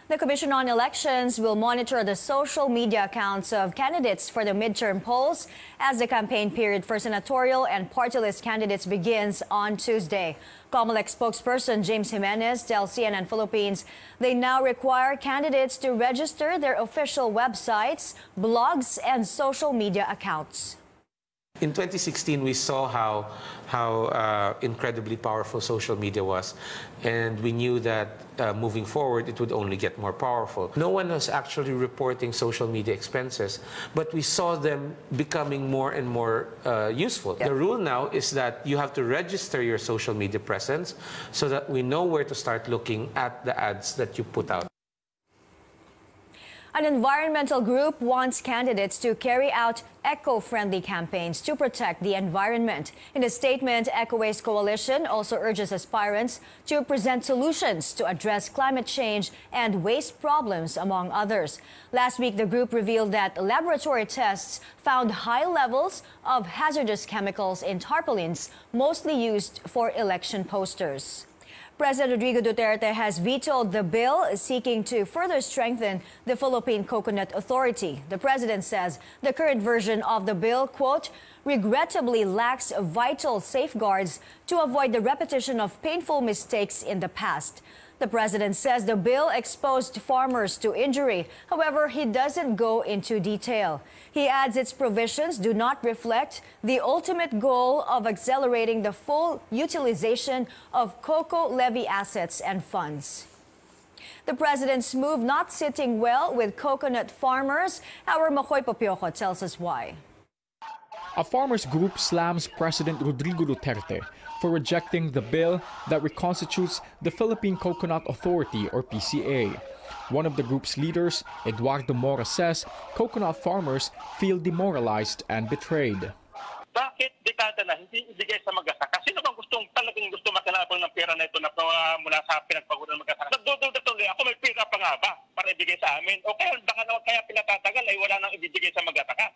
The Commission on Elections will monitor the social media accounts of candidates for the midterm polls as the campaign period for senatorial and party list candidates begins on Tuesday. Comelec spokesperson James Jimenez tells CNN Philippines they now require candidates to register their official websites, blogs, and social media accounts. In 2016, we saw how incredibly powerful social media was, and we knew that moving forward, it would only get more powerful. No one was actually reporting social media expenses, but we saw them becoming more and more useful. The rule now is that you have to register your social media presence so that we know where to start looking at the ads that you put out. An environmental group wants candidates to carry out eco-friendly campaigns to protect the environment. In a statement, Eco Waste Coalition also urges aspirants to present solutions to address climate change and waste problems, among others. Last week, the group revealed that laboratory tests found high levels of hazardous chemicals in tarpaulins, mostly used for election posters. President Rodrigo Duterte has vetoed the bill seeking to further strengthen the Philippine Coconut Authority. The president says the current version of the bill, quote, regrettably lacks vital safeguards to avoid the repetition of painful mistakes in the past. The president says the bill exposed farmers to injury. However, he doesn't go into detail. He adds its provisions do not reflect the ultimate goal of accelerating the full utilization of Coco Levy assets and funds. The president's move not sitting well with coconut farmers. Our Makoy Popioko tells us why. A farmers group slams President Rodrigo Duterte for rejecting the bill that reconstitutes the Philippine Coconut Authority, or PCA. One of the group's leaders, Eduardo Mora, says coconut farmers feel demoralized and betrayed. Bakit dekada na hindi ibigay sa magsasaka? Sino bang talagang gusto makalabang ng pera na ito na mula sa pinagpaguran ng magsasaka? Nagdududa-tuloy ako, may pera pa nga ba para ibigay sa amin? O kaya baka naman kaya pinatatagal ay wala nang ibibigay sa magsasaka.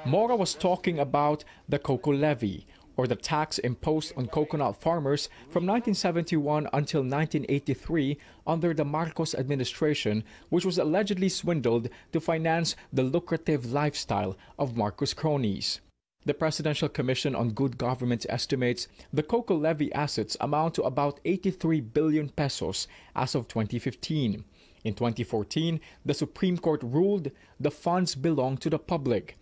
Mora was talking about the Coco Levy, or the tax imposed on coconut farmers from 1971 until 1983 under the Marcos administration, which was allegedly swindled to finance the lucrative lifestyle of Marcos cronies. The Presidential Commission on Good Government estimates the Coco Levy assets amount to about 83 billion pesos as of 2015. In 2014, the Supreme Court ruled the funds belong to the public.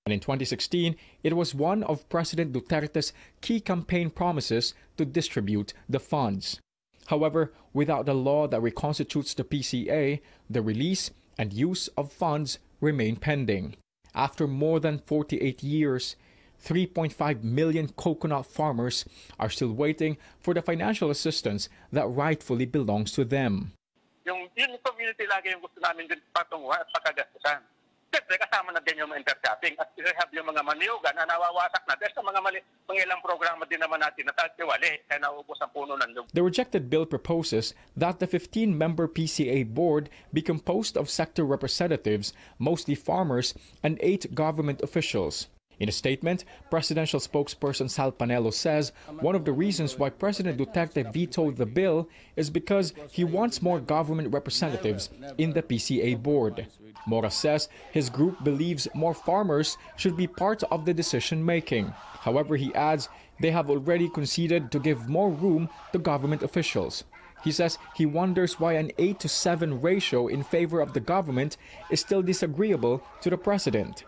And in 2016, it was one of President Duterte's key campaign promises to distribute the funds. However, without the law that reconstitutes the PCA, the release and use of funds remain pending. After more than 48 years, 3.5 million coconut farmers are still waiting for the financial assistance that rightfully belongs to them. Yung community lagi yung gusto namin din patunguhan at pagkagastusan. Siyempre, kasama na din yung intercropping at rehab yung mga maniyugan na nawawasak na. Dahil sa mga ilang programa din naman natin na tatiwali kaya naubos ang puno ng loob. The rejected bill proposes that the 15-member PCA board be composed of sector representatives, mostly farmers, and 8 government officials. In a statement, presidential spokesperson Sal Panelo says one of the reasons why President Duterte vetoed the bill is because he wants more government representatives in the PCA board. Mora says his group believes more farmers should be part of the decision-making. However, he adds they have already conceded to give more room to government officials. He says he wonders why an 8-to-7 ratio in favor of the government is still disagreeable to the president.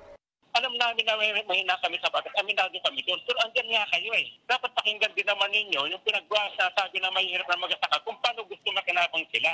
Alam namin na mahina kami sa batas, aminado kami doon. Pero andyan nga kayo eh. Dapat pakinggan din naman ninyo yung pinagwasa, sabi na mahirap na magsasaka kung paano gusto makinabang sila.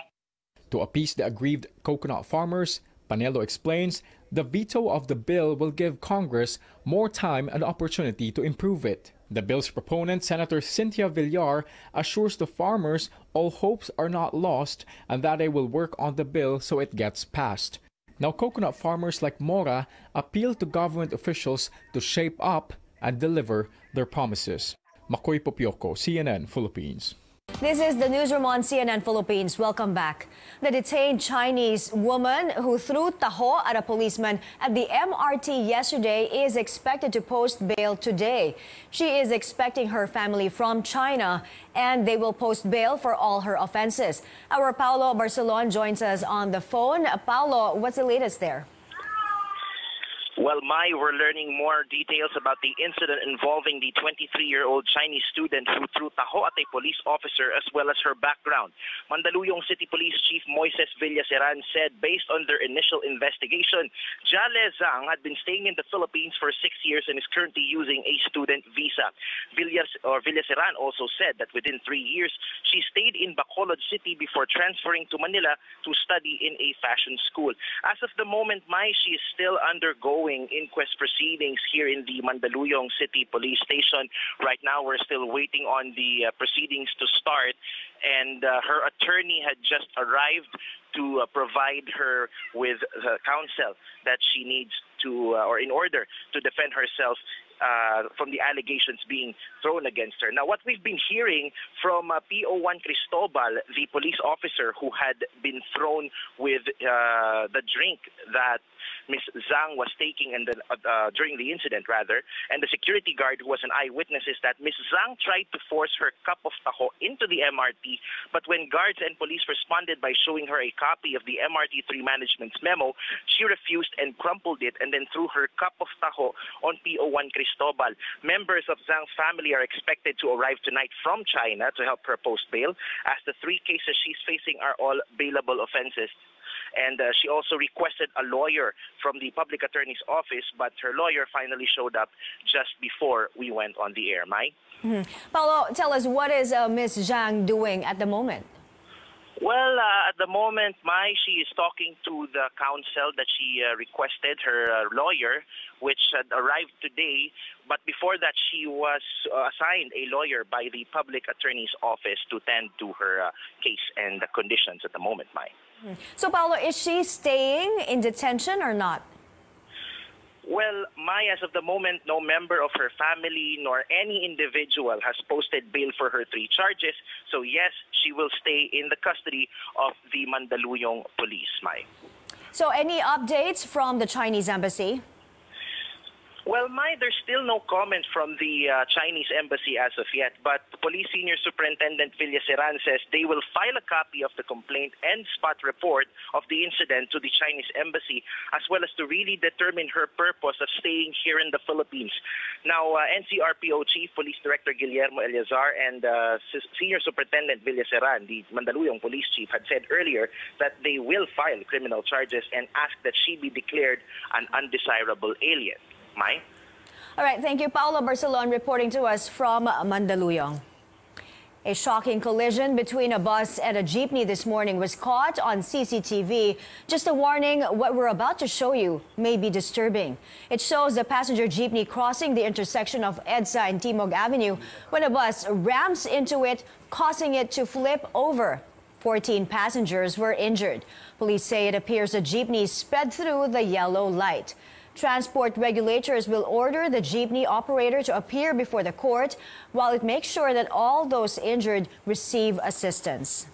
To appease the aggrieved coconut farmers, Panelo explains the veto of the bill will give Congress more time and opportunity to improve it. The bill's proponent, Senator Cynthia Villar, assures the farmers all hopes are not lost and that they will work on the bill so it gets passed. Now, coconut farmers like Mora appeal to government officials to shape up and deliver their promises. Makoy Popioko, CNN, Philippines. This is the newsroom on CNN Philippines. Welcome back. The detained Chinese woman who threw taho at a policeman at the MRT yesterday is expected to post bail today. She is expecting her family from China, and they will post bail for all her offenses. Our Paulo Barcelon joins us on the phone. Paulo, what's the latest there? Well, we're learning more details about the incident involving the 23-year-old Chinese student who threw taho at a police officer, as well as her background. Mandaluyong City Police Chief Moises Villaseran said based on their initial investigation, Jale Zhang had been staying in the Philippines for 6 years and is currently using a student visa. Villaseran also said that within 3 years, she stayed in Bacolod City before transferring to Manila to study in a fashion school. As of the moment, she is still undergoing inquest proceedings here in the Mandaluyong City Police Station. Right now, we're still waiting on the proceedings to start, and her attorney had just arrived to provide her with the counsel that she needs to, or in order to defend herself from the allegations being thrown against her. Now, what we've been hearing from PO1 Cristobal, the police officer who had been thrown with the drink that Ms. Zhang was taking and during the incident, and the security guard who was an eyewitness, is that Ms. Zhang tried to force her cup of taho into the MRT, but when guards and police responded by showing her a copy of the MRT3 management's memo, she refused and crumpled it and then threw her cup of taho on PO1 Cristobal. Members of Zhang's family are expected to arrive tonight from China to help her post bail, as the 3 cases she's facing are all bailable offenses. And she also requested a lawyer from the public attorney's office, but her lawyer finally showed up just before we went on the air. Paulo, tell us, what is Ms. Zhang doing at the moment? Well, at the moment, she is talking to the counsel that she requested, her lawyer, which had arrived today. But before that, she was assigned a lawyer by the public attorney's office to tend to her case and the conditions at the moment, So, Paulo, is she staying in detention or not? Well, as of the moment, no member of her family nor any individual has posted bail for her 3 charges. So, yes, she will stay in the custody of the Mandaluyong police, So, any updates from the Chinese embassy? Well, there's still no comment from the Chinese embassy as of yet, but Police Senior Superintendent Villaseran says they will file a copy of the complaint and spot report of the incident to the Chinese embassy, as well as to really determine her purpose of staying here in the Philippines. Now, NCRPO Chief Police Director Guillermo Eleazar and Senior Superintendent Villaseran, the Mandaluyong Police Chief, had said earlier that they will file criminal charges and ask that she be declared an undesirable alien. All right, thank you. Paulo Barcelon reporting to us from Mandaluyong. A shocking collision between a bus and a jeepney this morning was caught on CCTV. Just a warning, what we're about to show you may be disturbing. It shows the passenger jeepney crossing the intersection of Edsa and Timog Avenue when a bus rams into it, causing it to flip over. 14 passengers were injured. Police say it appears the jeepney sped through the yellow light. Transport regulators will order the jeepney operator to appear before the court while it makes sure that all those injured receive assistance.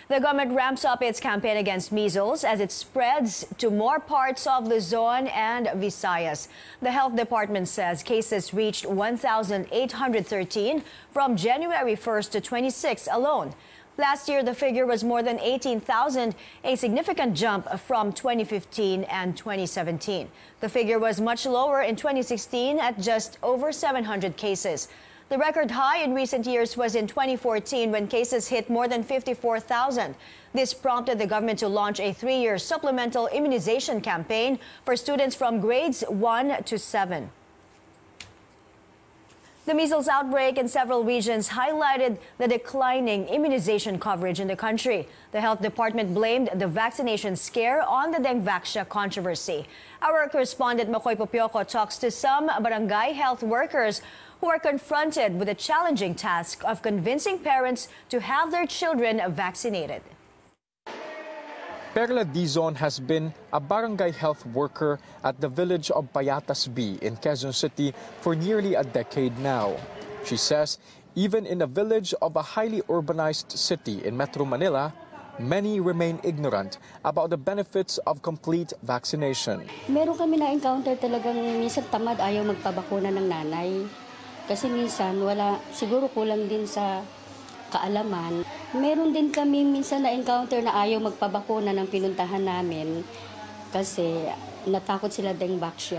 The government ramps up its campaign against measles as it spreads to more parts of Luzon and Visayas. The health department says cases reached 1,813 from January 1st to 26 alone. Last year, the figure was more than 18,000, a significant jump from 2015 and 2017. The figure was much lower in 2016 at just over 700 cases. The record high in recent years was in 2014 when cases hit more than 54,000. This prompted the government to launch a 3-year supplemental immunization campaign for students from grades 1 to 7. The measles outbreak in several regions highlighted the declining immunization coverage in the country. The health department blamed the vaccination scare on the Dengvaxia controversy. Our correspondent Makoy Popioco talks to some barangay health workers who are confronted with the challenging task of convincing parents to have their children vaccinated. Perla Dizon has been a barangay health worker at the village of Payatas B in Quezon City for nearly a decade now. She says even in a village of a highly urbanized city in Metro Manila, many remain ignorant about the benefits of complete vaccination. Meron kami na-encounter talagang minsan tamad ayaw magpabakuna ng nanay. Kasi minsan wala, siguro kulang din sa kaalaman. Meron din kami minsan na-encounter na ayaw magpabakuna ng pinuntahan namin kasi natakot sila dengue.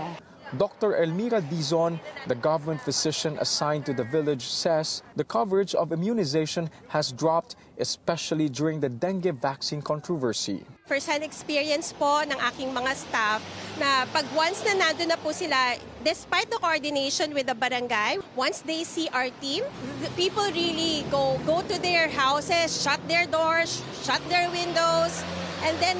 Dr. Elmira Dizon, the government physician assigned to the village, says the coverage of immunization has dropped, especially during the dengue vaccine controversy. First-hand experience po ng aking mga staff na pag once na nandun na po sila, despite the coordination with the barangay, once they see our team, the people really go to their houses, shut their doors, shut their windows, and then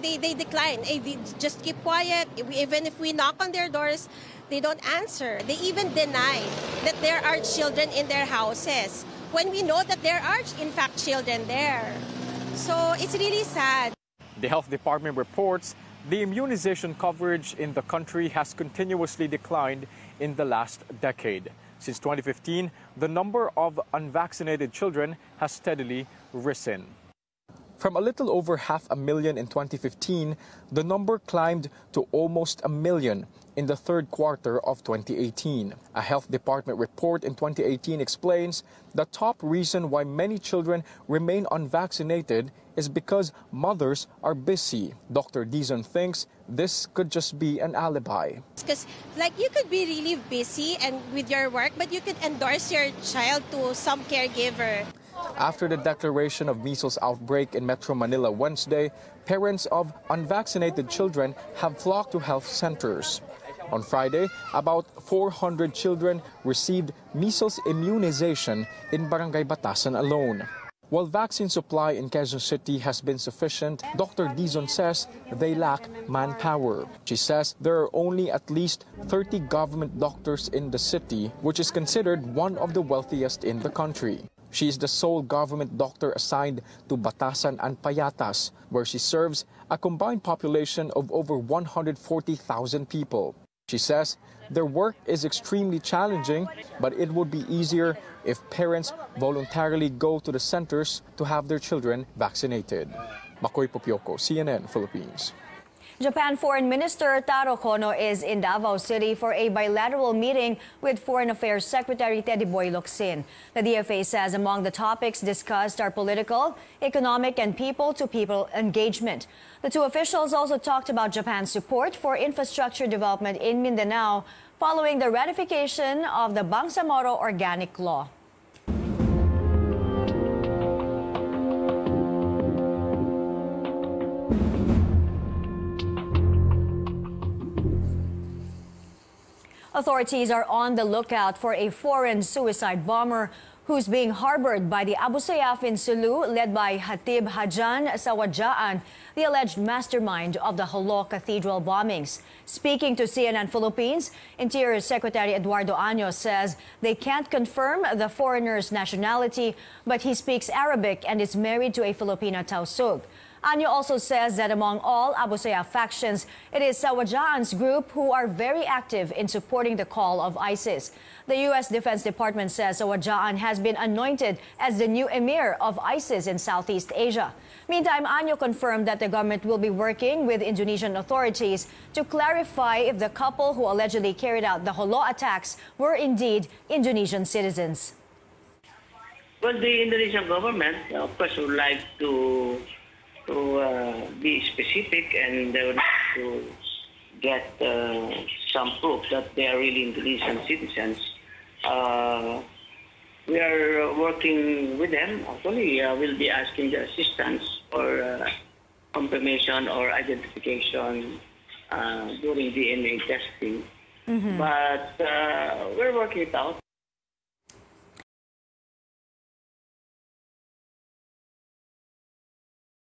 they decline. They just keep quiet. Even if we knock on their doors, they don't answer. They even deny that there are children in their houses when we know that there are, in fact, children there. So it's really sad. The health department reports the immunization coverage in the country has continuously declined in the last decade. Since 2015, the number of unvaccinated children has steadily risen. From a little over 500,000 in 2015, the number climbed to almost 1 million in the third quarter of 2018. A health department report in 2018 explains the top reason why many children remain unvaccinated is because mothers are busy. Dr. Dizon thinks this could just be an alibi. Because you could be really busy and with your work, but you could endorse your child to some caregiver. After the declaration of measles outbreak in Metro Manila Wednesday, parents of unvaccinated children have flocked to health centers. On Friday, about 400 children received measles immunization in Barangay Batasan alone. While vaccine supply in Quezon City has been sufficient, Dr. Dizon says they lack manpower. She says there are only at least 30 government doctors in the city, which is considered one of the wealthiest in the country. She is the sole government doctor assigned to Batasan and Payatas, where she serves a combined population of over 140,000 people. She says their work is extremely challenging, but it would be easier if parents voluntarily go to the centers to have their children vaccinated. Makoy Popioko, CNN Philippines. Japan Foreign Minister Taro Kono is in Davao City for a bilateral meeting with Foreign Affairs Secretary Teddy Boy Locsin. The DFA says among the topics discussed are political, economic, and people-to-people engagement. The two officials also talked about Japan's support for infrastructure development in Mindanao following the ratification of the Bangsamoro Organic Law. Authorities are on the lookout for a foreign suicide bomber who's being harbored by the Abu Sayyaf in Sulu, led by Hatib Hajan Sawadjaan, the alleged mastermind of the Jolo Cathedral bombings. Speaking to CNN Philippines, Interior Secretary Eduardo Año says they can't confirm the foreigner's nationality, but he speaks Arabic and is married to a Filipina Tausug. Año also says that among all Abu Sayyaf factions, it is Sawadjaan's group who are very active in supporting the call of ISIS. The U.S. Defense Department says Sawadjaan has been anointed as the new emir of ISIS in Southeast Asia. Meantime, Año confirmed that the government will be working with Indonesian authorities to clarify if the couple who allegedly carried out the Jolo attacks were indeed Indonesian citizens. Well, the Indonesian government, of course, would like to be specific and they would like to get some proof that they are really Indonesian citizens. We are working with them. Actually, we'll be asking the assistance for confirmation or identification during DNA testing. But we're working it out.